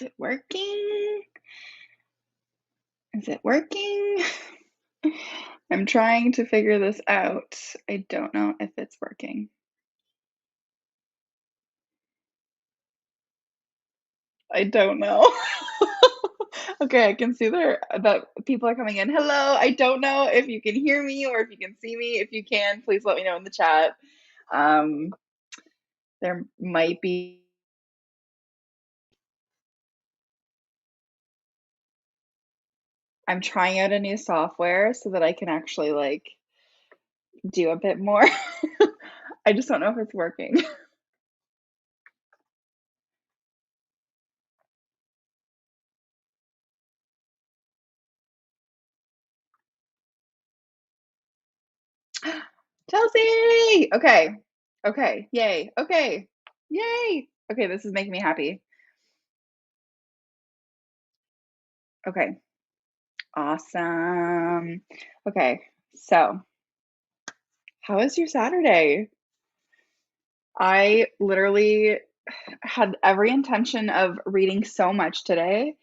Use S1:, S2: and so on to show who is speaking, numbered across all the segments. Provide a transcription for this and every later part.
S1: it working? Is it working? I'm trying to figure this out. I don't know if it's working. I don't know. Okay, I can see there that people are coming in. Hello, I don't know if you can hear me or if you can see me. If you can, please let me know in the chat. Um, there might be. I'm trying out a new software so that I can actually like do a bit more. I just don't know if it's working. Chelsea! Okay. Okay. Yay. Okay. Yay. Okay, this is making me happy. Okay. Awesome. Okay. So, how was your Saturday? I literally had every intention of reading so much today,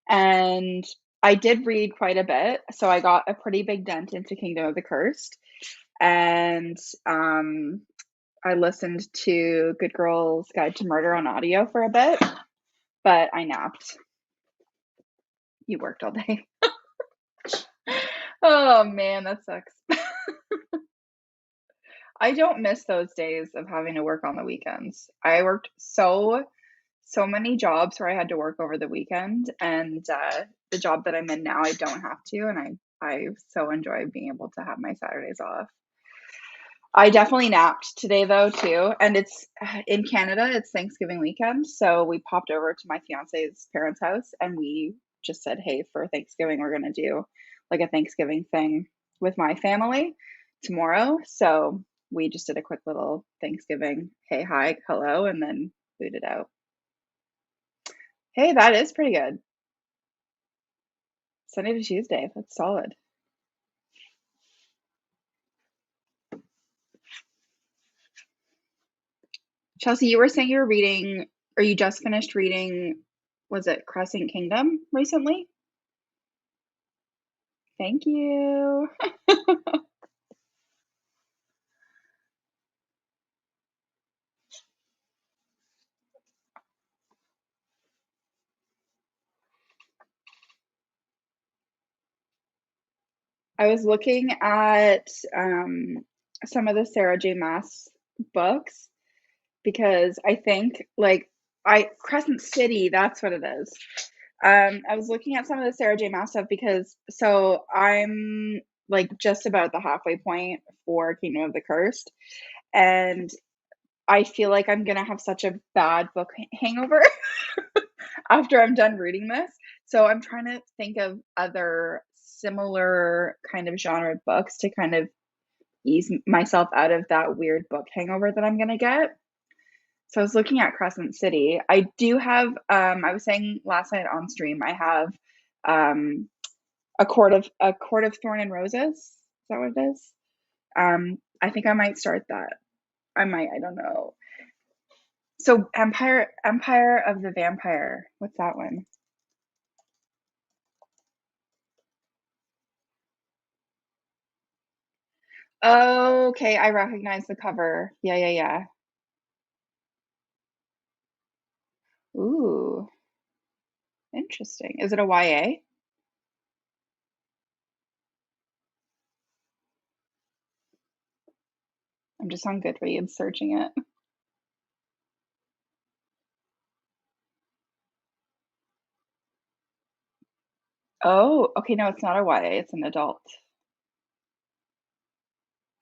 S1: and I did read quite a bit. So I got a pretty big dent into Kingdom of the Cursed, and I listened to Good Girl's Guide to Murder on audio for a bit, but I napped. You worked all day. Oh man, that sucks. I don't miss those days of having to work on the weekends. I worked so many jobs where I had to work over the weekend, and the job that I'm in now, I don't have to, and I so enjoy being able to have my Saturdays off. I definitely napped today though too, and it's in Canada, it's Thanksgiving weekend, so we popped over to my fiance's parents' house and we just said, "Hey, for Thanksgiving we're going to do like a Thanksgiving thing with my family tomorrow." So we just did a quick little Thanksgiving, hey, hi, hello, and then booted out. Hey, that is pretty good. Sunday to Tuesday, that's solid. Chelsea, you were saying you were reading, or you just finished reading, was it Crescent Kingdom recently? Thank you. I was looking at some of the Sarah J. Maas books because I think like I Crescent City, that's what it is. I was looking at some of the Sarah J. Maas stuff because so I'm like just about the halfway point for Kingdom of the Cursed, and I feel like I'm gonna have such a bad book hangover after I'm done reading this. So I'm trying to think of other similar kind of genre books to kind of ease myself out of that weird book hangover that I'm gonna get. So I was looking at Crescent City. I do have I was saying last night on stream I have um a court of thorn and roses. Is that what it is? I think I might start that. I might, I don't know. So Empire of the Vampire. What's that one? Okay, I recognize the cover. Yeah, yeah, yeah. Ooh, interesting. Is it a YA? I'm just on Goodreads searching it. Oh, okay, no, it's not a YA, it's an adult.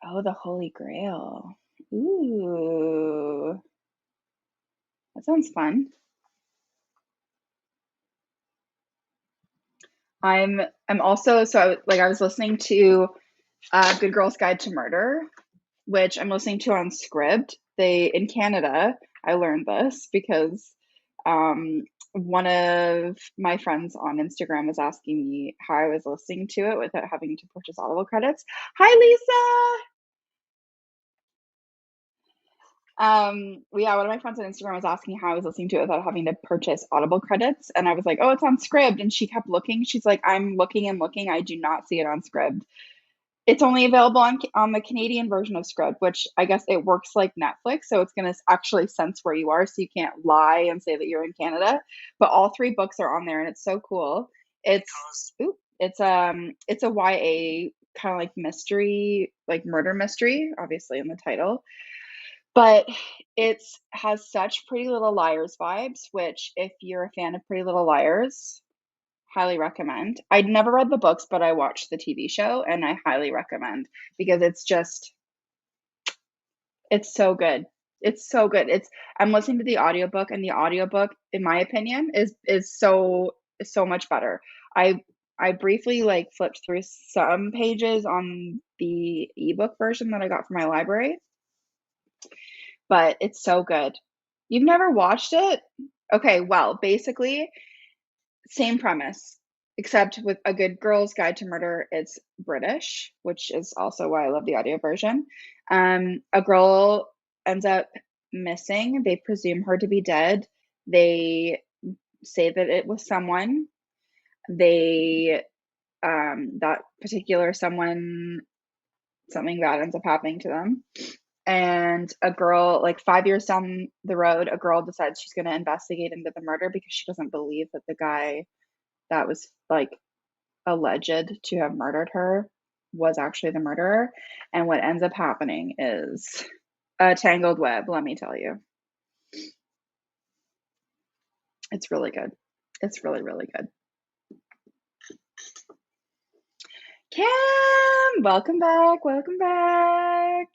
S1: Oh, The Holy Grail. Ooh, that sounds fun. I'm also I was listening to Good Girl's Guide to Murder, which I'm listening to on Scribd. They in Canada, I learned this because um, one of my friends on Instagram was asking me how I was listening to it without having to purchase Audible credits. Hi, Lisa. Yeah, one of my friends on Instagram was asking how I was listening to it without having to purchase Audible credits, and I was like, "Oh, it's on Scribd," and she kept looking. She's like, "I'm looking and looking. I do not see it on Scribd." It's only available on the Canadian version of Scribd, which I guess it works like Netflix, so it's going to actually sense where you are, so you can't lie and say that you're in Canada. But all three books are on there, and it's so cool. It's a YA kind of like mystery, like murder mystery, obviously in the title. But it's has such Pretty Little Liars vibes, which if you're a fan of Pretty Little Liars, highly recommend. I'd never read the books, but I watched the TV show and I highly recommend because it's so good. It's so good. I'm listening to the audiobook and the audiobook, in my opinion, is so much better. I I briefly like flipped through some pages on the ebook version that I got from my library, but it's so good. You've never watched it? Okay, well, basically, same premise, except with A Good Girl's Guide to Murder, it's British, which is also why I love the audio version. A girl ends up missing. They presume her to be dead. They say that it was someone. They, that particular someone, something bad ends up happening to them. And a girl, like 5 years down the road, a girl decides she's going to investigate into the murder because she doesn't believe that the guy that was like alleged to have murdered her was actually the murderer. And what ends up happening is a tangled web, let me tell you. It's really good. It's really, really good. Kim, welcome back. Welcome back.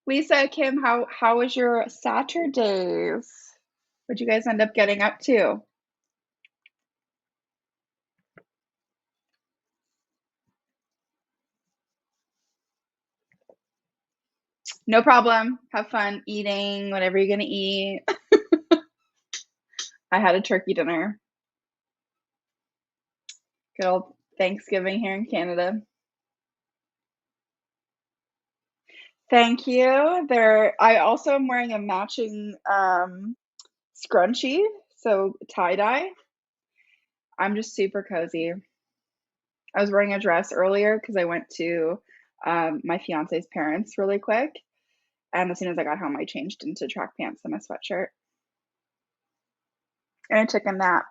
S1: Lisa, Kim, how was your Saturdays? What'd you guys end up getting up to? No problem. Have fun eating whatever you're gonna eat. I had a turkey dinner. Good old Thanksgiving here in Canada. Thank you. I also am wearing a matching scrunchie, so tie-dye. I'm just super cozy. I was wearing a dress earlier because I went to my fiance's parents really quick, and as soon as I got home, I changed into track pants and a sweatshirt, and I took a nap.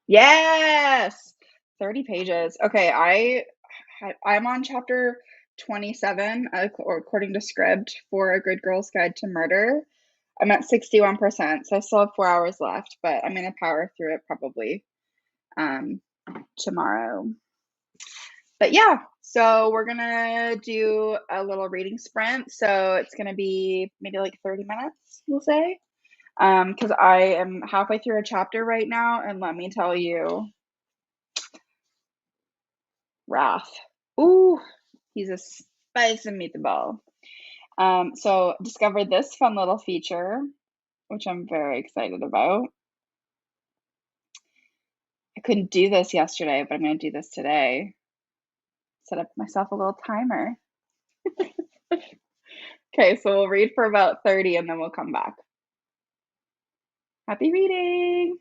S1: Yes, 30 pages. Okay, I'm on chapter 27, or according to Scribd, for A Good Girl's Guide to Murder. I'm at 61%, so I still have 4 hours left, but I'm gonna power through it probably um, tomorrow. But yeah, so we're gonna do a little reading sprint. So it's gonna be maybe like 30 minutes, we'll say. Because I am halfway through a chapter right now, and let me tell you, Wrath. Ooh, he's a spicy meatball. So discovered this fun little feature, which I'm very excited about. I couldn't do this yesterday, but I'm going to do this today. Set up myself a little timer. Okay, so we'll read for about 30 and then we'll come back. Happy reading!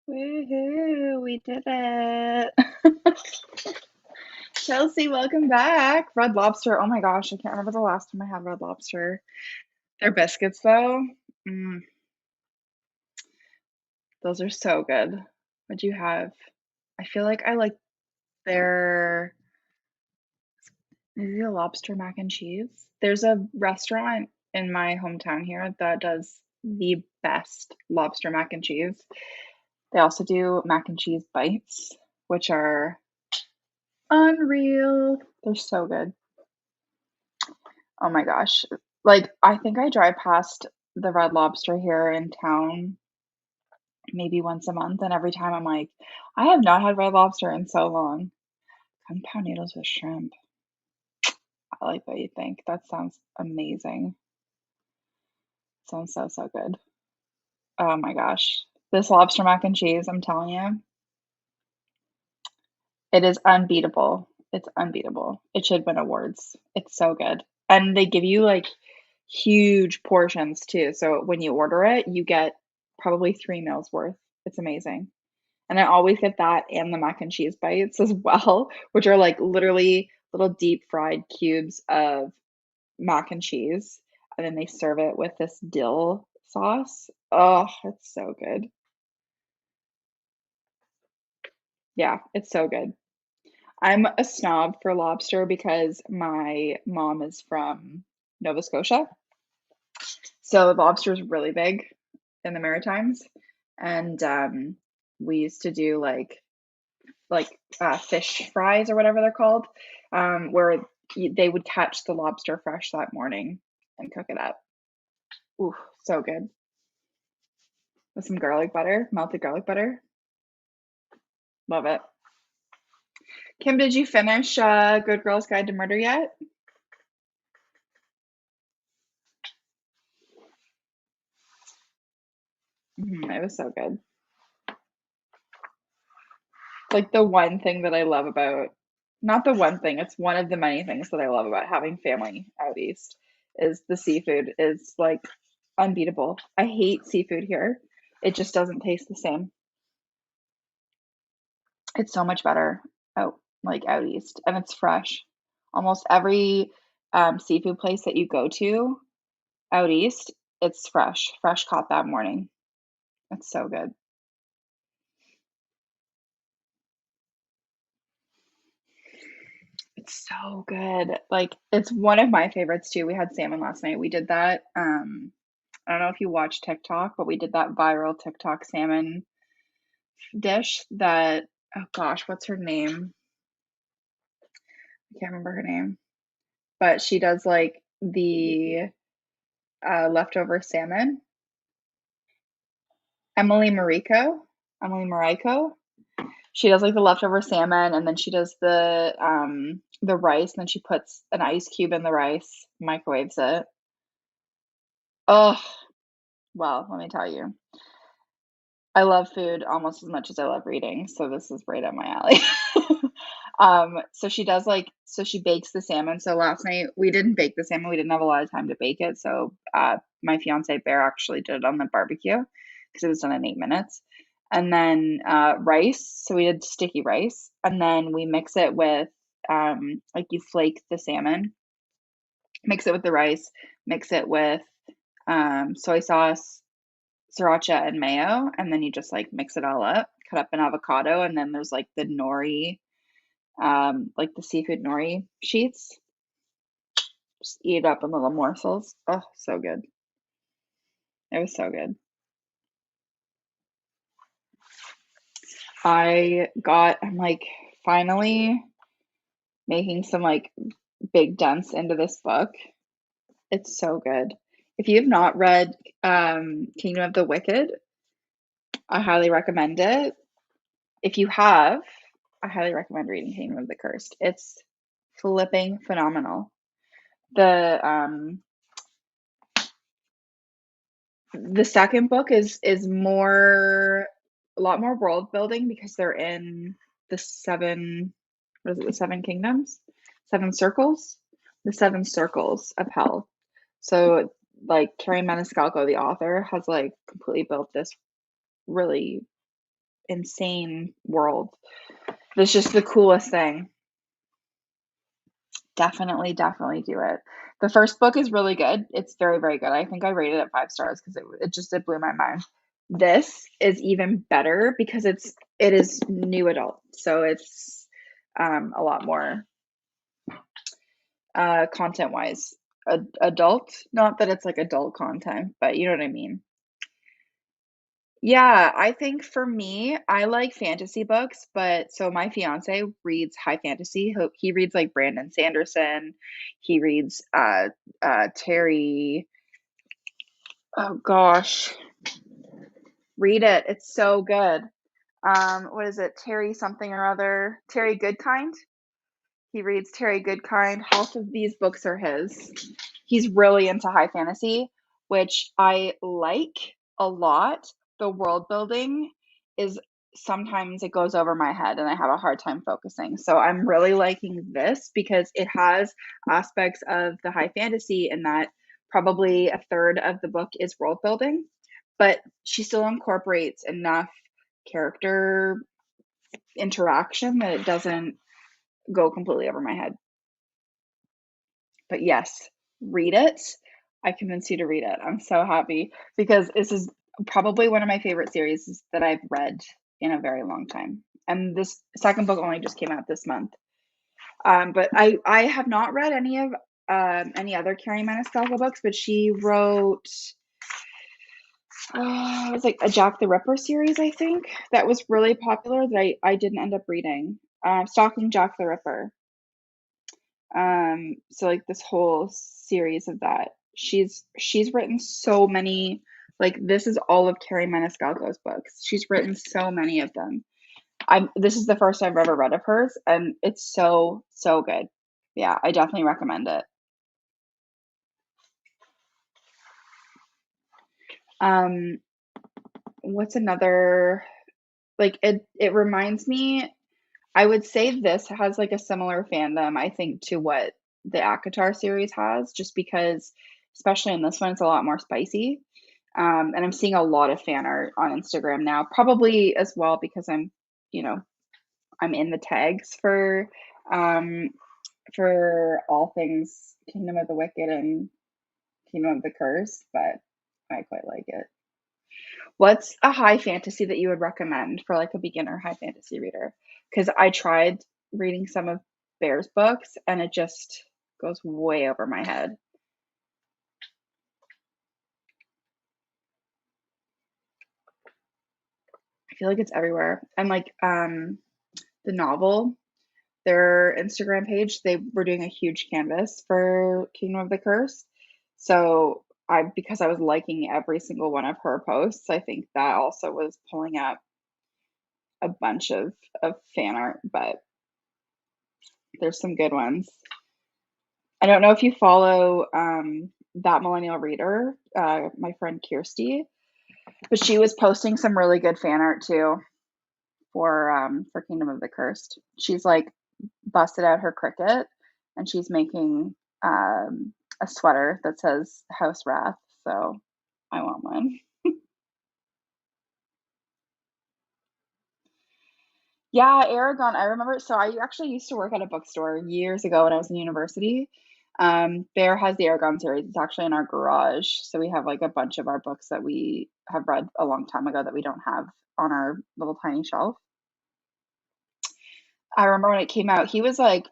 S1: Woohoo, we did it. Chelsea, welcome back. Red Lobster. Oh my gosh, I can't remember the last time I had Red Lobster. Their biscuits, though, mm, those are so good. What'd you have? I feel like I like their maybe a lobster mac and cheese. There's a restaurant in my hometown here that does the best lobster mac and cheese. They also do mac and cheese bites, which are unreal. They're so good. Oh my gosh. Like, I think I drive past the Red Lobster here in town maybe once a month, and every time I'm like, I have not had Red Lobster in so long. Kung Pao noodles with shrimp. I like what you think. That sounds amazing. Sounds so, so good. Oh my gosh. This lobster mac and cheese, I'm telling you, it is unbeatable. It's unbeatable. It should win awards. It's so good. And they give you like huge portions too. So when you order it, you get probably 3 meals worth. It's amazing. And I always get that and the mac and cheese bites as well, which are like literally little deep fried cubes of mac and cheese. And then they serve it with this dill sauce. Oh, it's so good. Yeah, it's so good. I'm a snob for lobster because my mom is from Nova Scotia. So lobster is really big in the Maritimes. And we used to do like fish fries or whatever they're called, where they would catch the lobster fresh that morning and cook it up. Ooh, so good. With some garlic butter, melted garlic butter. Love it. Kim, did you finish Good Girl's Guide to Murder yet? It was so good. Like the one thing that I love about, not the one thing, it's one of the many things that I love about having family out east is the seafood is like unbeatable. I hate seafood here. It just doesn't taste the same. It's so much better out east and it's fresh. Almost every seafood place that you go to out east, it's fresh caught that morning. It's so good. It's so good. Like it's one of my favorites too. We had salmon last night. We did that. I don't know if you watch TikTok, but we did that viral TikTok salmon dish that, oh gosh, what's her name? I can't remember her name, but she does like the leftover salmon. Emily Mariko. Emily Mariko. She does like the leftover salmon and then she does the rice and then she puts an ice cube in the rice, microwaves it. Oh, well, let me tell you. I love food almost as much as I love reading, so this is right up my alley. So she does so she bakes the salmon. So last night we didn't bake the salmon. We didn't have a lot of time to bake it. So my fiance Bear actually did it on the barbecue because it was done in 8 minutes. And then rice. So we did sticky rice, and then we mix it with like you flake the salmon, mix it with the rice, mix it with soy sauce, sriracha and mayo, and then you just like mix it all up, cut up an avocado, and then there's like the nori, like the seafood nori sheets. Just eat it up in little morsels. Oh, so good. It was so good. I'm like finally making some like big dents into this book. It's so good. If you have not read Kingdom of the Wicked, I highly recommend it. If you have, I highly recommend reading Kingdom of the Cursed. It's flipping phenomenal. The the second book is more a lot more world building because they're in the seven what is it, the seven kingdoms? Seven circles? The seven circles of hell. So like Carrie Maniscalco, the author, has like completely built this really insane world. It's just the coolest thing. Definitely, definitely do it. The first book is really good. It's very, very good. I think I rated it 5 stars because it blew my mind. This is even better because it is new adult, so it's a lot more content wise adult. Not that it's like adult content, but you know what I mean. Yeah, I think for me, I like fantasy books, but so my fiance reads high fantasy. He reads like Brandon Sanderson. He reads Terry. Oh gosh, read it. It's so good. What is it? Terry something or other. Terry Goodkind. He reads Terry Goodkind. Half of these books are his. He's really into high fantasy, which I like a lot. The world building is sometimes it goes over my head and I have a hard time focusing. So I'm really liking this because it has aspects of the high fantasy in that probably a third of the book is world building, but she still incorporates enough character interaction that it doesn't go completely over my head. But yes, read it. I convinced you to read it. I'm so happy because this is probably one of my favorite series that I've read in a very long time. And this second book only just came out this month. But I have not read any other Carrie Maniscalco books, but she wrote it was like a Jack the Ripper series, I think, that was really popular that I didn't end up reading. Stalking Jack the Ripper. So like this whole series of that. She's written so many, like this is all of Carrie Maniscalco's books. She's written so many of them. This is the first I've ever read of hers and it's so, so good. Yeah, I definitely recommend it. Um, what's another like it reminds me, I would say this has like a similar fandom, I think, to what the ACOTAR series has, just because, especially in this one, it's a lot more spicy. And I'm seeing a lot of fan art on Instagram now, probably as well because you know, I'm in the tags um, for all things Kingdom of the Wicked and Kingdom of the Curse, but I quite like it. What's a high fantasy that you would recommend for like a beginner high fantasy reader? Because I tried reading some of Bear's books and it just goes way over my head. I feel like it's everywhere. And like the novel, their Instagram page, they were doing a huge canvas for Kingdom of the Curse. So because I was liking every single one of her posts, I think that also was pulling up a bunch of fan art, but there's some good ones. I don't know if you follow that millennial reader, my friend Kirsty, but she was posting some really good fan art too for Kingdom of the Cursed. She's like busted out her Cricut and she's making a sweater that says House Wrath. So I want one. Yeah, Aragon. I remember. So I actually used to work at a bookstore years ago when I was in university. Bear has the Aragon series. It's actually in our garage. So we have like a bunch of our books that we have read a long time ago that we don't have on our little tiny shelf. I remember when it came out, he was like,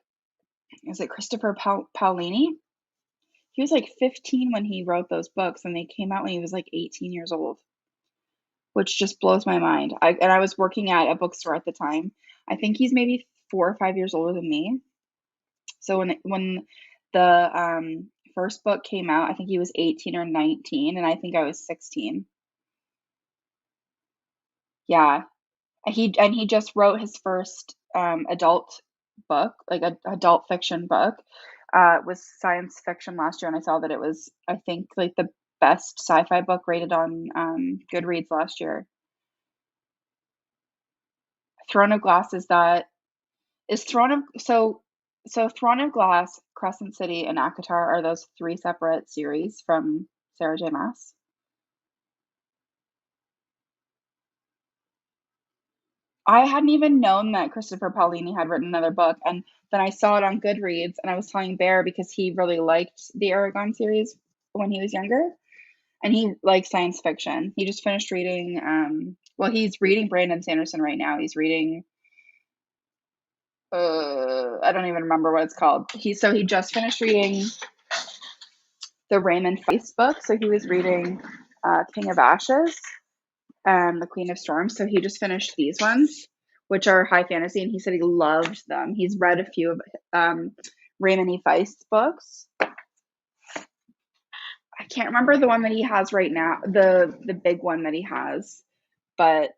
S1: is it Christopher Paolini? He was like 15 when he wrote those books, and they came out when he was like 18 years old, which just blows my mind. And I was working at a bookstore at the time. I think he's maybe 4 or 5 years older than me. So when the first book came out, I think he was 18 or 19, and I think I was 16. Yeah, and he just wrote his first adult book, like a adult fiction book. Was science fiction last year, and I saw that it was, I think, like the best sci-fi book rated on Goodreads last year. Throne of Glass is Throne of Glass, Crescent City, and ACOTAR are those three separate series from Sarah J. Maas. I hadn't even known that Christopher Paolini had written another book, and then I saw it on Goodreads, and I was telling Bear because he really liked the Aragon series when he was younger, and he likes science fiction. He just finished reading, well, he's reading Brandon Sanderson right now. He's reading, I don't even remember what it's called. He just finished reading the Raymond Feist book. So he was reading King of Ashes and The Queen of Storms. So he just finished these ones, which are high fantasy, and he said he loved them. He's read a few of Raymond E. Feist's books. I can't remember the one that he has right now, the big one that he has, but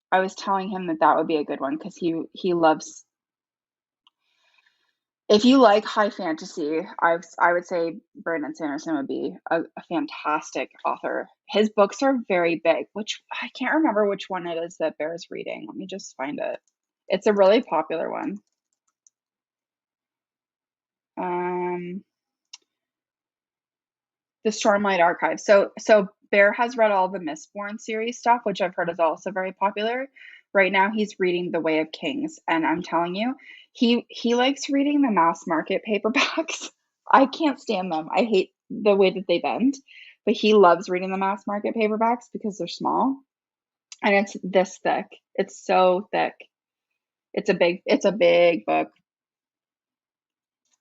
S1: I was telling him that that would be a good one because he loves. If you like high fantasy, I would say Brandon Sanderson would be a fantastic author. His books are very big, which I can't remember which one it is that Bear's reading. Let me just find it. It's a really popular one. Um, the Stormlight Archive. So Bear has read all the Mistborn series stuff, which I've heard is also very popular. Right now he's reading The Way of Kings, and I'm telling you, he likes reading the mass market paperbacks. I can't stand them. I hate the way that they bend. But he loves reading the mass market paperbacks because they're small and it's this thick. It's so thick. It's a big book,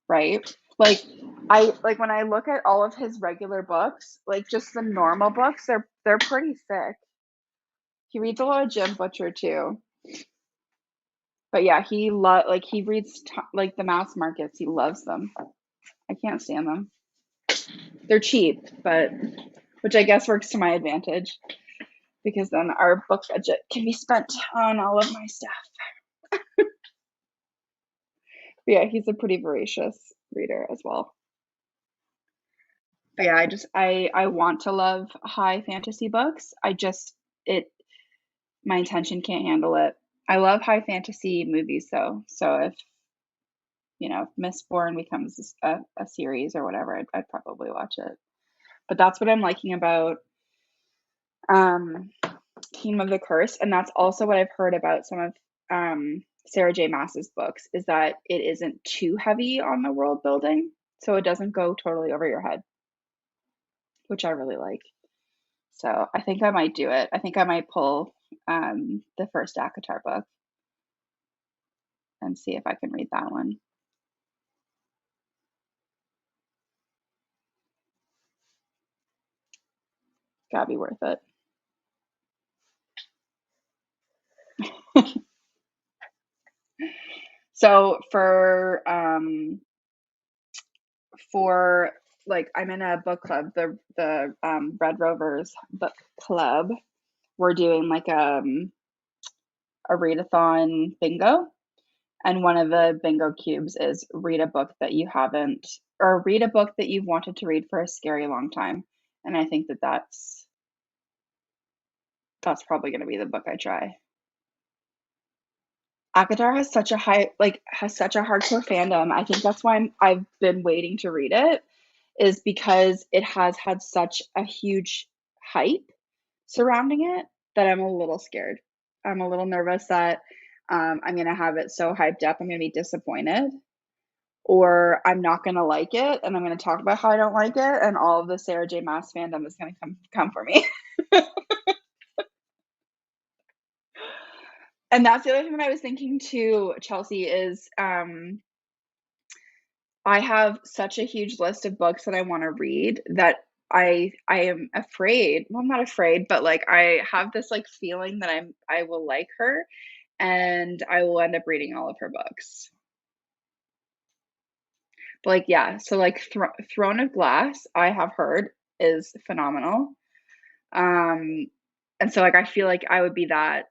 S1: right? Like like when I look at all of his regular books, like just the normal books, they're pretty thick. He reads a lot of Jim Butcher too. But yeah, he reads like the mass markets. He loves them. I can't stand them. They're cheap, but which I guess works to my advantage because then our book budget can be spent on all of my stuff. But yeah, he's a pretty voracious reader as well. But yeah, I want to love high fantasy books. It my intention can't handle it. I love high fantasy movies though. So if Mistborn becomes a series or whatever, I'd probably watch it. But that's what I'm liking about um, Kingdom of the Curse, and that's also what I've heard about some of Sarah J. Maas's books is that it isn't too heavy on the world building, so it doesn't go totally over your head, which I really like. So I think I might do it. I think I might pull the first ACOTAR book and see if I can read that one. Gotta be worth it. So for like I'm in a book club, the Red Rovers book club. We're doing like a readathon bingo, and one of the bingo cubes is read a book that you haven't or read a book that you've wanted to read for a scary long time. And I think that that's probably going to be the book I try. ACOTAR has such a hardcore fandom. I think that's why I've been waiting to read it, is because it has had such a huge hype surrounding it that I'm a little scared. I'm a little nervous that I'm going to have it so hyped up, I'm going to be disappointed, or I'm not going to like it, and I'm going to talk about how I don't like it, and all of the Sarah J. Maas fandom is going to come for me. And that's the other thing that I was thinking too, Chelsea, is I have such a huge list of books that I want to read that I am afraid. Well, I'm not afraid, but like I have this like feeling that I will like her and I will end up reading all of her books. But like yeah, so like Throne of Glass, I have heard is phenomenal. Um and so like I feel like I'd be that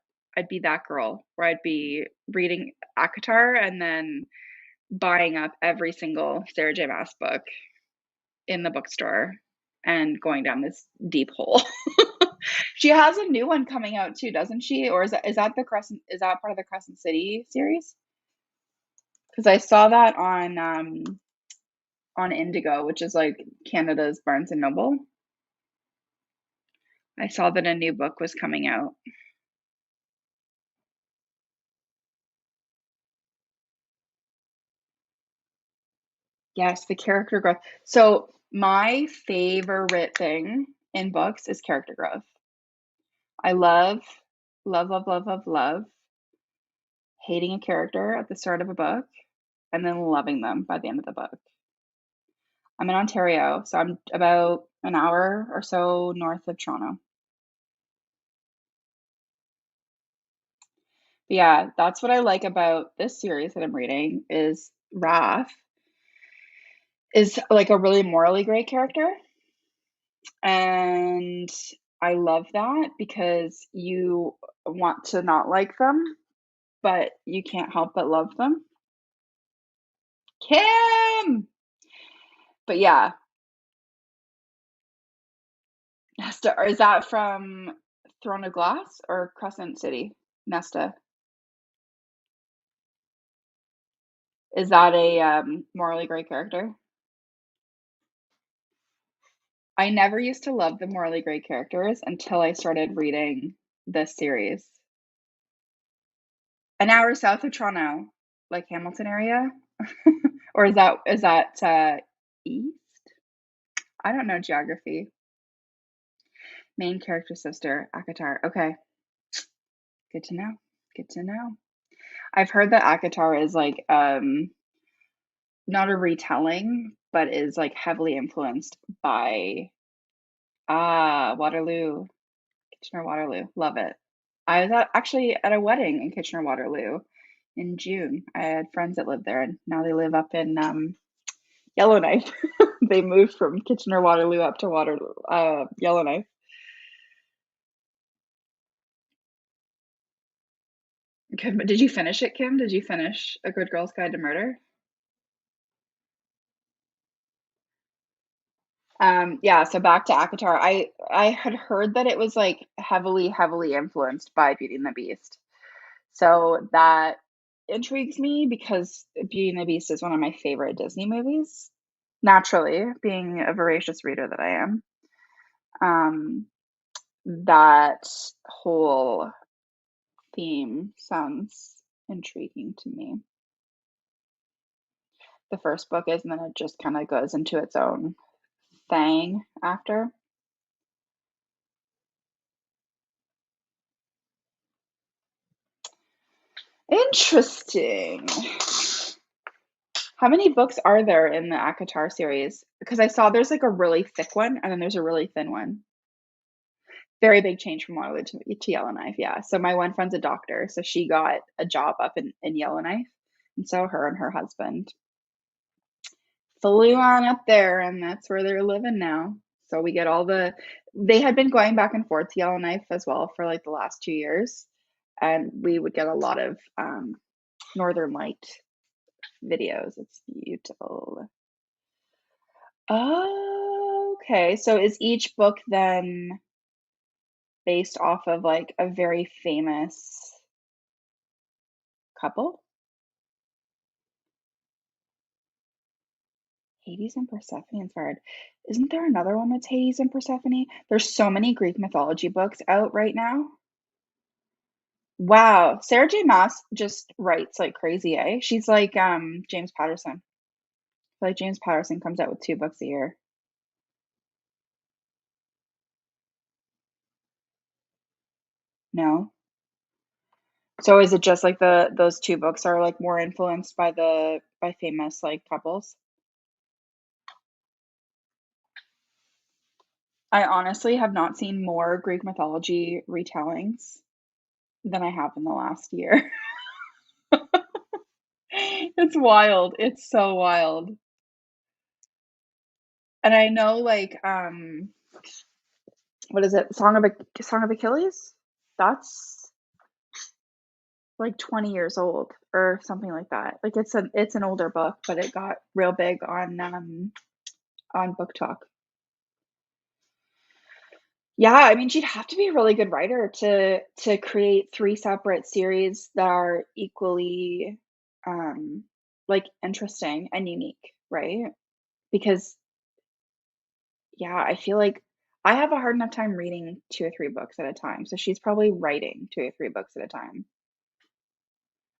S1: girl where I'd be reading ACOTAR and then buying up every single Sarah J. Maas book in the bookstore and going down this deep hole. She has a new one coming out too, doesn't she? Or is that the Crescent is that part of the Crescent City series? Because I saw that on Indigo, which is like Canada's Barnes and Noble. I saw that a new book was coming out. Yes, the character growth. So my favorite thing in books is character growth. I love hating a character at the start of a book and then loving them by the end of the book. I'm in Ontario, so I'm about an hour or so north of Toronto. But yeah, that's what I like about this series that I'm reading is Wrath is like a really morally great character. And I love that because you want to not like them, but you can't help but love them. Kim! But yeah, Nesta, or is that from Throne of Glass or Crescent City? Nesta. Is that a morally great character? I never used to love the morally great characters until I started reading this series. An hour south of Toronto, like Hamilton area? Or is that east? I don't know geography. Main character sister, Akatar. Okay, good to know. Good to know. I've heard that Akatar is like not a retelling, but is like heavily influenced by Waterloo, Kitchener-Waterloo. Love it. I was actually at a wedding in Kitchener-Waterloo in June. I had friends that lived there, and now they live up in Yellowknife. They moved from Kitchener-Waterloo up to Yellowknife. Did you finish it, Kim? Did you finish A Good Girl's Guide to Murder? Yeah, so back to Akatar. I had heard that it was like heavily influenced by Beauty and the Beast. So that intrigues me because Beauty and the Beast is one of my favorite Disney movies. Naturally, being a voracious reader that I am. Um, that whole theme sounds intriguing to me. The first book is, and then it just kind of goes into its own thing after. Interesting. How many books are there in the Akatar series? Because I saw there's like a really thick one and then there's a really thin one. Very big change from Waterloo to Yellowknife, yeah. So my one friend's a doctor, so she got a job up in Yellowknife. And so her and her husband flew on up there, and that's where they're living now. So we get they had been going back and forth to Yellowknife as well for like the last 2 years. And we would get a lot of Northern Light videos. It's beautiful. Okay, so is each book then based off of like a very famous couple? Hades and Persephone inspired. Isn't there another one that's Hades and Persephone? There's so many Greek mythology books out right now. Wow, Sarah J. Maas just writes like crazy, eh? She's like James Patterson. Like James Patterson comes out with 2 books a year. No. So is it just like those 2 books are like more influenced by by famous like couples? I honestly have not seen more Greek mythology retellings than I have in the last year. It's wild. It's so wild. And I know like what is it? Song of Achilles? That's like 20 years old or something like that. Like it's an older book, but it got real big on Book Talk. Yeah, I mean, she'd have to be a really good writer to create 3 separate series that are equally um like interesting and unique, right? Because yeah, I feel like I have a hard enough time reading 2 or 3 books at a time. So she's probably writing 2 or 3 books at a time.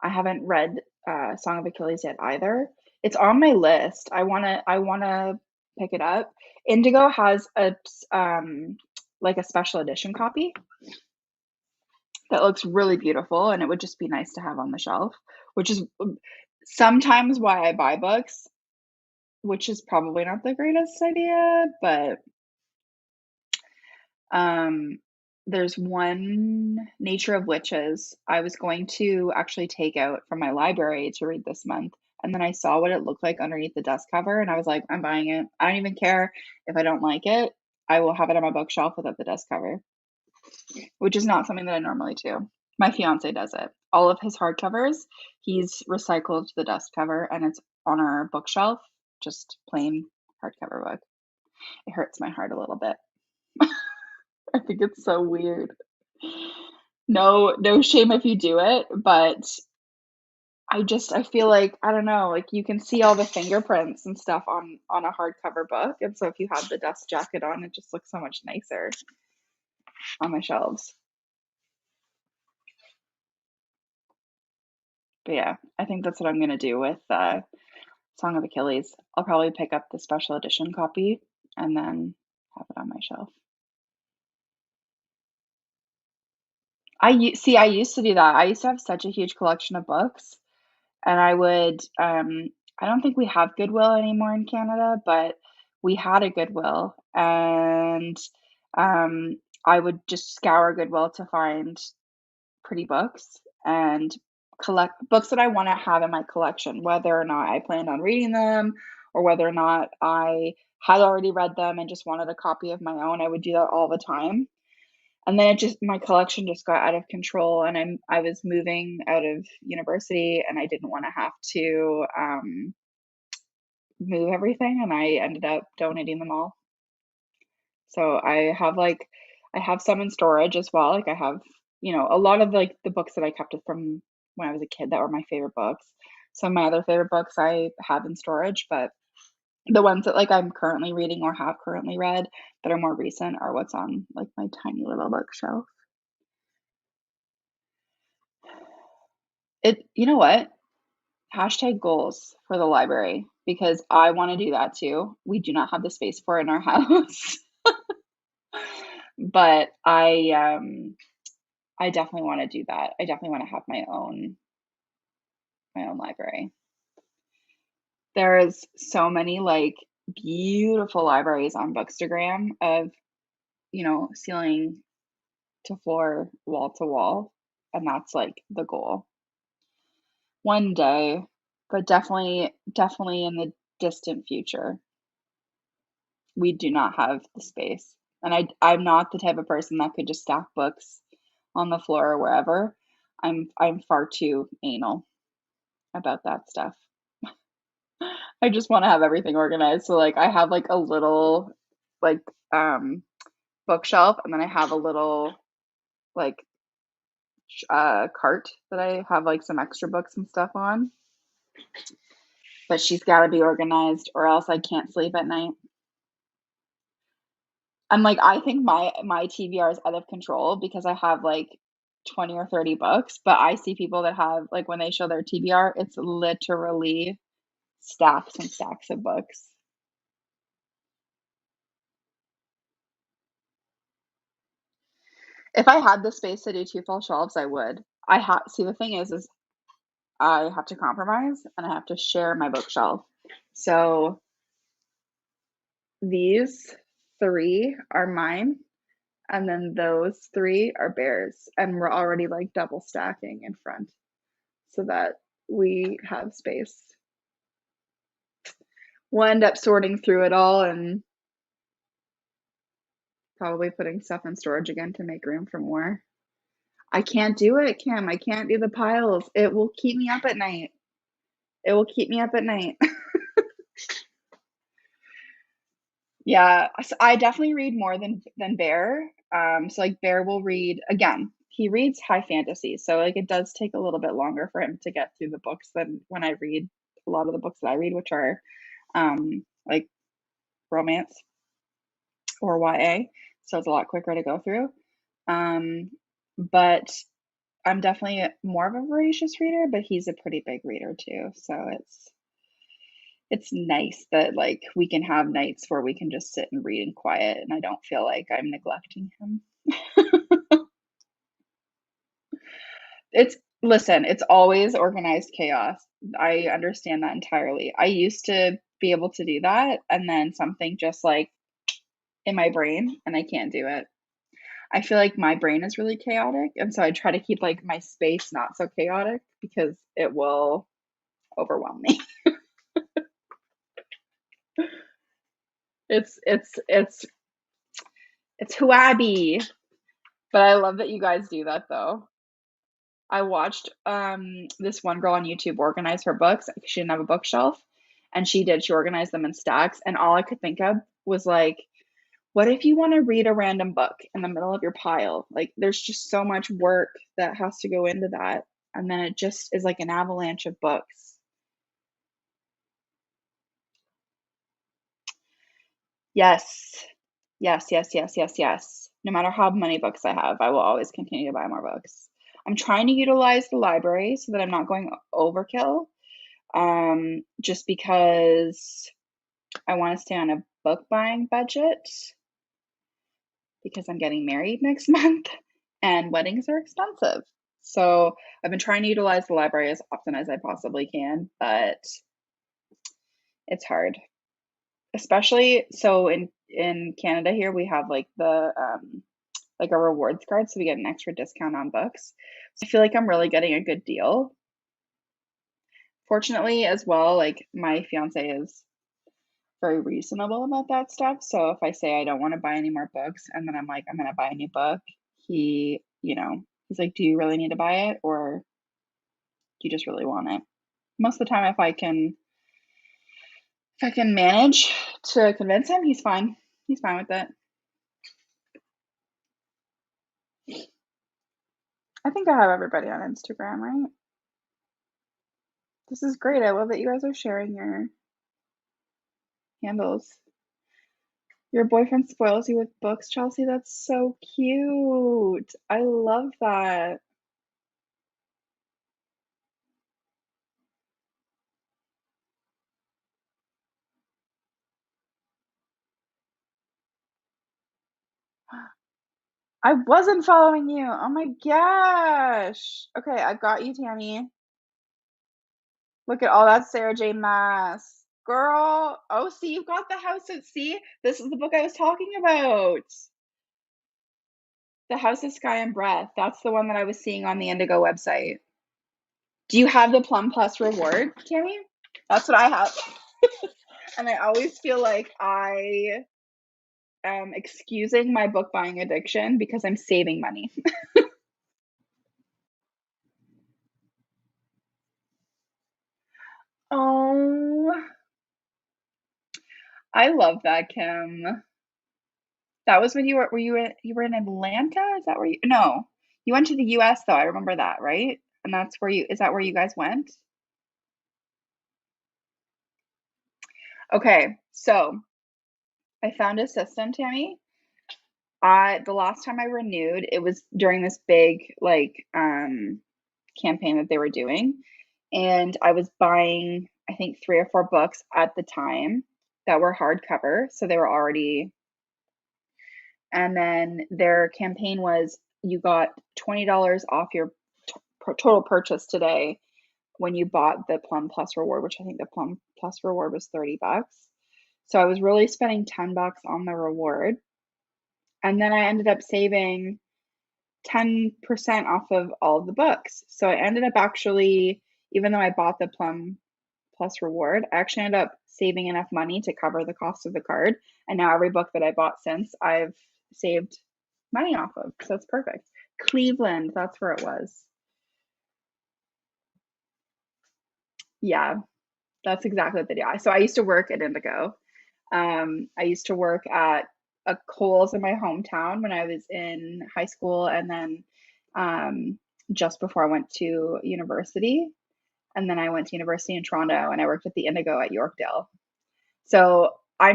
S1: I haven't read Song of Achilles yet either. It's on my list. I wanna pick it up. Indigo has like a special edition copy that looks really beautiful, and it would just be nice to have on the shelf, which is sometimes why I buy books, which is probably not the greatest idea, but um, there's one, Nature of Witches, I was going to actually take out from my library to read this month. And then I saw what it looked like underneath the dust cover, and I was like, I'm buying it. I don't even care if I don't like it. I will have it on my bookshelf without the dust cover, which is not something that I normally do. My fiance does it. All of his hardcovers, he's recycled the dust cover, and it's on our bookshelf, just plain hardcover book. It hurts my heart a little bit. I think it's so weird. No shame if you do it, but I feel like, I don't know, like you can see all the fingerprints and stuff on a hardcover book, and so if you have the dust jacket on, it just looks so much nicer on my shelves. But yeah, I think that's what I'm gonna do with Song of Achilles. I'll probably pick up the special edition copy and then have it on my shelf. I used to do that. I used to have such a huge collection of books, and I don't think we have Goodwill anymore in Canada, but we had a Goodwill, and I would just scour Goodwill to find pretty books and collect books that I want to have in my collection, whether or not I planned on reading them or whether or not I had already read them and just wanted a copy of my own. I would do that all the time. And then my collection just got out of control, and I was moving out of university, and I didn't want to have to move everything, and I ended up donating them all. So I have some in storage as well. Like I have, a lot of like the books that I kept from when I was a kid that were my favorite books. Some of my other favorite books I have in storage, but the ones that like I'm currently reading or have currently read that are more recent are what's on like my tiny little bookshelf. You know what? Hashtag goals for the library because I want to do that too. We do not have the space for it in our house. But I definitely want to do that. I definitely want to have my own library. There's so many like beautiful libraries on Bookstagram of, ceiling to floor, wall to wall, and that's like the goal. One day, but definitely in the distant future. We do not have the space. And I'm not the type of person that could just stack books on the floor or wherever. I'm far too anal about that stuff. I just want to have everything organized. So like I have like a little like um bookshelf, and then I have a little like cart that I have like some extra books and stuff on. But she's got to be organized or else I can't sleep at night. I'm like, I think my TBR is out of control because I have like 20 or 30 books, but I see people that have like when they show their TBR, it's literally stacks and stacks of books. If I had the space to do two full shelves, I would. I have see the thing is I have to compromise and I have to share my bookshelf. So these three are mine, and then those three are Bears, and we're already like double stacking in front so that we have space. We'll end up sorting through it all and probably putting stuff in storage again to make room for more. I can't do it, Kim. I can't do the piles. It will keep me up at night. It will keep me up at night. Yeah, so I definitely read more than Bear. So like Bear will read again. He reads high fantasy, so like it does take a little bit longer for him to get through the books than when I read a lot of the books that I read, which are like romance or YA. So it's a lot quicker to go through. Um, but I'm definitely more of a voracious reader, but he's a pretty big reader too. So it's nice that like we can have nights where we can just sit and read in quiet and I don't feel like I'm neglecting him. It's listen, it's always organized chaos. I understand that entirely. I used to be able to do that and then something just like in my brain and I can't do it. I feel like my brain is really chaotic and so I try to keep like my space not so chaotic because it will overwhelm me. It's it's who I be. But I love that you guys do that though. I watched this one girl on YouTube organize her books. She didn't have a bookshelf and she did. She organized them in stacks and all I could think of was like, what if you want to read a random book in the middle of your pile? Like there's just so much work that has to go into that and then it just is like an avalanche of books. Yes. Yes, yes, yes, yes, yes. No matter how many books I have, I will always continue to buy more books. I'm trying to utilize the library so that I'm not going overkill. Just because I want to stay on a book buying budget because I'm getting married next month and weddings are expensive. So I've been trying to utilize the library as often as I possibly can, but it's hard. Especially so in Canada here we have like the like a rewards card, so we get an extra discount on books. So I feel like I'm really getting a good deal. Fortunately, as well, like my fiance is very reasonable about that stuff. So if I say I don't want to buy any more books and then I'm like, I'm gonna buy a new book, he's like, do you really need to buy it or do you just really want it? Most of the time, if I can manage to convince him, he's fine. He's fine with it. I think I have everybody on Instagram, right? This is great. I love that you guys are sharing your handles. Your boyfriend spoils you with books, Chelsea. That's so cute. I love that. I wasn't following you. Oh my gosh. Okay, I've got you, Tammy. Look at all that Sarah J. Maas. Girl. Oh, see, you've got the house at sea. This is the book I was talking about. The House of Sky and Breath. That's the one that I was seeing on the Indigo website. Do you have the Plum Plus reward, Tammy? That's what I have. And I always feel like I am excusing my book buying addiction because I'm saving money. Oh, I love that, Kim. That was when you were in Atlanta? Is that where you no. You went to the US though. I remember that, right? And that's where you is that where you guys went? Okay, so I found a system, Tammy. I the last time I renewed, it was during this big like campaign that they were doing. And I was buying, I think, 3 or 4 books at the time that were hardcover. So they were already, and then their campaign was you got $20 off your total purchase today when you bought the Plum Plus reward, which I think the Plum Plus reward was $30. So I was really spending $10 on the reward. And then I ended up saving 10% off of all of the books. So I ended up actually, even though I bought the Plum Plus reward, I actually ended up saving enough money to cover the cost of the card. And now every book that I bought since, I've saved money off of. So it's perfect. Cleveland, that's where it was. Yeah, that's exactly what they do. So I used to work at Indigo. I used to work at a Kohl's in my hometown when I was in high school, and then just before I went to university. And then I went to university in Toronto, and I worked at the Indigo at Yorkdale. So I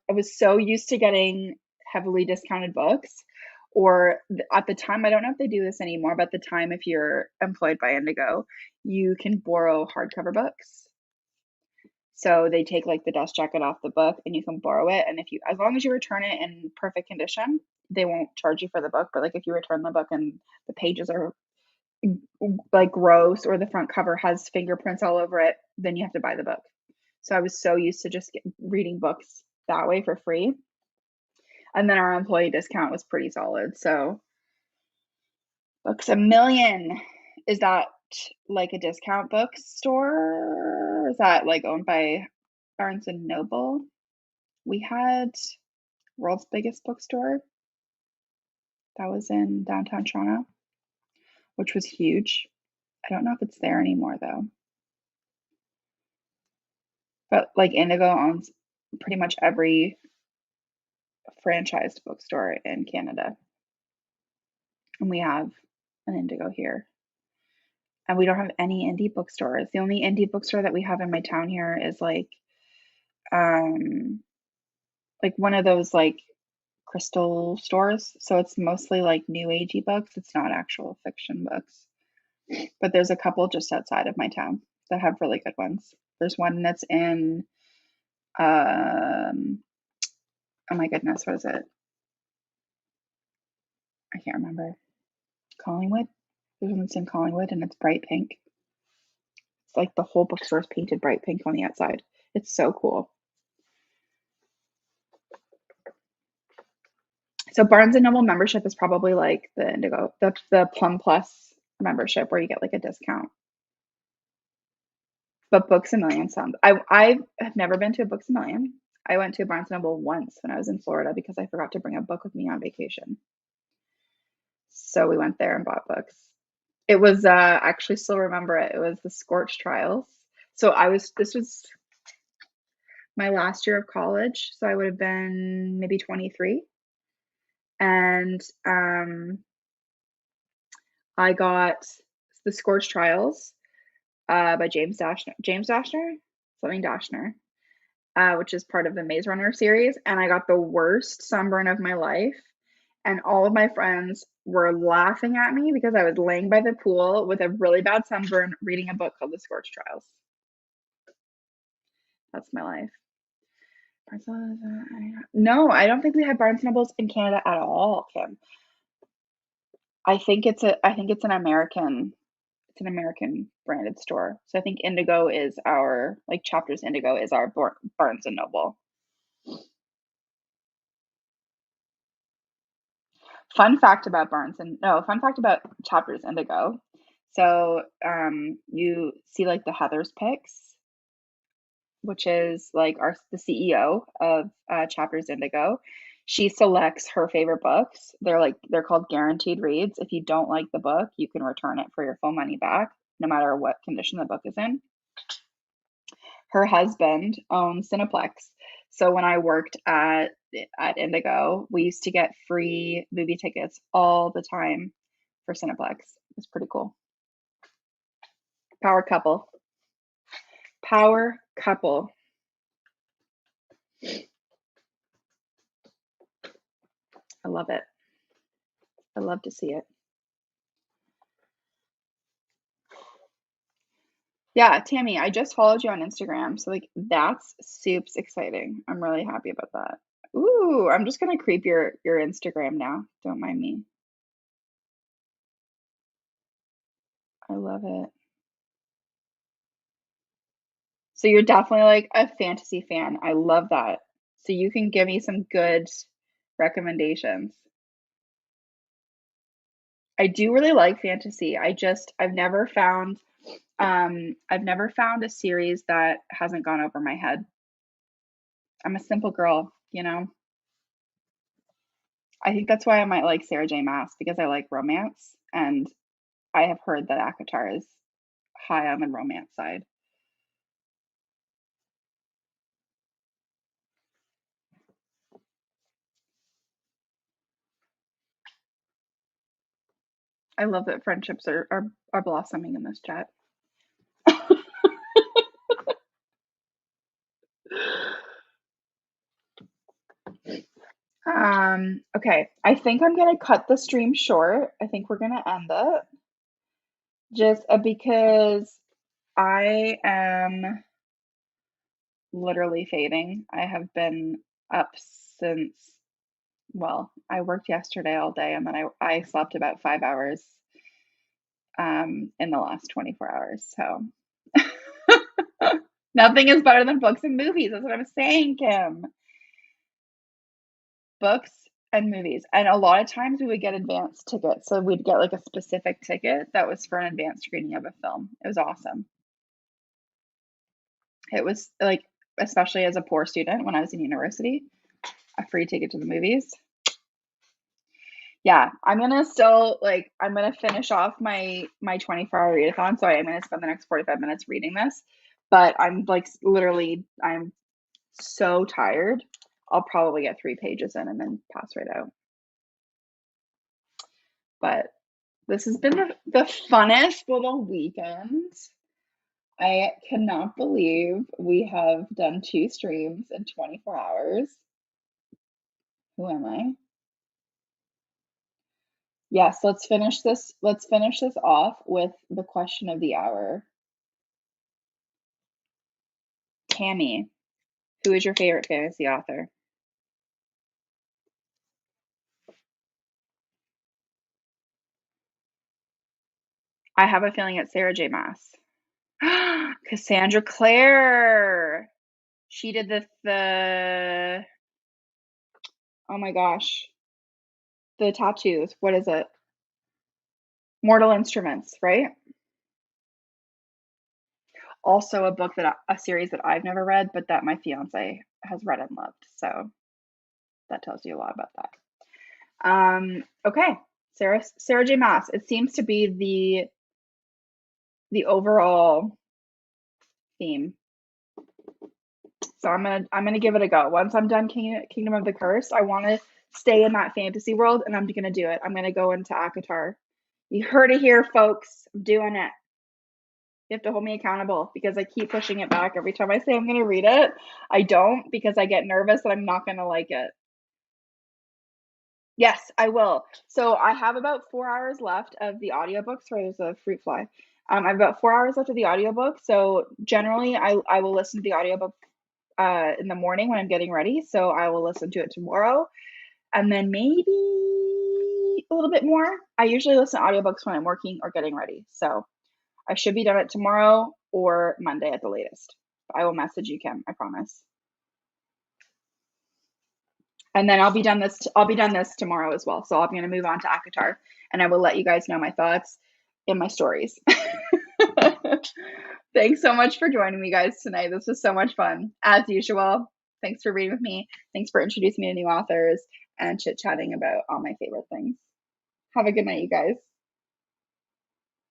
S1: was so used to getting heavily discounted books, or at the time, I don't know if they do this anymore, but at the time, if you're employed by Indigo, you can borrow hardcover books. So they take like the dust jacket off the book and you can borrow it. And as long as you return it in perfect condition, they won't charge you for the book. But like if you return the book and the pages are like gross or the front cover has fingerprints all over it, then you have to buy the book. So I was so used to just reading books that way for free. And then our employee discount was pretty solid. So Books a Million, is that like a discount bookstore? Is that like owned by Barnes and Noble? We had World's Biggest Bookstore. That was in downtown Toronto, which was huge. I don't know if it's there anymore though. But like Indigo owns pretty much every franchised bookstore in Canada. And we have an Indigo here. And we don't have any indie bookstores. The only indie bookstore that we have in my town here is um like one of those like crystal stores. So it's mostly like new agey books. It's not actual fiction books. But there's a couple just outside of my town that have really good ones. There's one that's in oh my goodness, what is it? I can't remember. Collingwood? There's one that's in Collingwood and it's bright pink. It's like the whole bookstore is painted bright pink on the outside. It's so cool. So Barnes and Noble membership is probably like the Indigo, the Plum Plus membership where you get like a discount. But Books a Million sounds. I have never been to a Books a Million. I went to a Barnes and Noble once when I was in Florida because I forgot to bring a book with me on vacation. So we went there and bought books. It was actually still remember it. It was the Scorch Trials. So this was my last year of college, so I would have been maybe 23. And I got the Scorch Trials by James Dashner, something Dashner, which is part of the Maze Runner series. And I got the worst sunburn of my life. And all of my friends were laughing at me because I was laying by the pool with a really bad sunburn reading a book called The Scorch Trials. That's my life. No, I don't think we had Barnes and Nobles in Canada at all, Kim. I think it's an American branded store. So I think Indigo is our like Chapters Indigo is our Barnes and Noble. Fun fact about Chapters Indigo. So you see like the Heather's picks, which is like the CEO of Chapters Indigo. She selects her favorite books. They're called guaranteed reads. If you don't like the book, you can return it for your full money back, no matter what condition the book is in. Her husband owns Cineplex. So when I worked at Indigo, we used to get free movie tickets all the time for Cineplex. It was pretty cool. Power couple. Power couple. I love it. I love to see it. Yeah, Tammy, I just followed you on Instagram. So like that's super exciting. I'm really happy about that. Ooh, I'm just gonna creep your Instagram now. Don't mind me. I love it. So you're definitely like a fantasy fan. I love that. So you can give me some good recommendations. I do really like fantasy. I've never found a series that hasn't gone over my head. I'm a simple girl, you know. I think that's why I might like Sarah J. Maas because I like romance and I have heard that ACOTAR is high on the romance side. I love that friendships are blossoming in this chat. Okay. I think I'm gonna cut the stream short. I think we're gonna end it. Just because I am literally fading. I have been up since, well, I worked yesterday all day and then I slept about 5 hours in the last 24 hours. So nothing is better than books and movies. That's what I'm saying, Kim. Books and movies. And a lot of times we would get advanced tickets. So we'd get like a specific ticket that was for an advanced screening of a film. It was awesome. It was like, especially as a poor student when I was in university, a free ticket to the movies. Yeah, I'm gonna still like I'm gonna finish off my 24-hour readathon. So I am gonna spend the next 45 minutes reading this. But I'm like literally I'm so tired. I'll probably get 3 pages in and then pass right out. But this has been the funnest little weekend. I cannot believe we have done 2 streams in 24 hours. Who am I? Yes, let's finish this. Let's finish this off with the question of the hour. Tammy, who is your favorite fantasy author? I have a feeling it's Sarah J. Maas. Cassandra Clare. She did the oh my gosh, the tattoos. What is it? Mortal Instruments, right? Also a book that a series that I've never read, but that my fiance has read and loved. So that tells you a lot about that. Okay, Sarah J. Maas. It seems to be the overall theme. So I'm gonna give it a go. Once I'm done Kingdom of the Curse, I want to stay in that fantasy world, and I'm gonna do it. I'm gonna go into Akatar. You heard it here, folks. I'm doing it. You have to hold me accountable because I keep pushing it back every time I say I'm gonna read it. I don't because I get nervous that I'm not gonna like it. Yes, I will. So I have about 4 hours left of the audiobook. Sorry, there's a fruit fly. I have about 4 hours left of the audiobook. So generally I will listen to the audiobook in the morning when I'm getting ready. So I will listen to it tomorrow and then maybe a little bit more. I usually listen to audiobooks when I'm working or getting ready. So I should be done it tomorrow or Monday at the latest. I will message you, Kim. I promise. And then I'll be done this tomorrow as well. So I'm going to move on to Akatar and I will let you guys know my thoughts in my stories. Thanks so much for joining me guys tonight. This was so much fun as usual. Thanks for reading with me. Thanks for introducing me to new authors and chit-chatting about all my favorite things. Have a good night, you guys.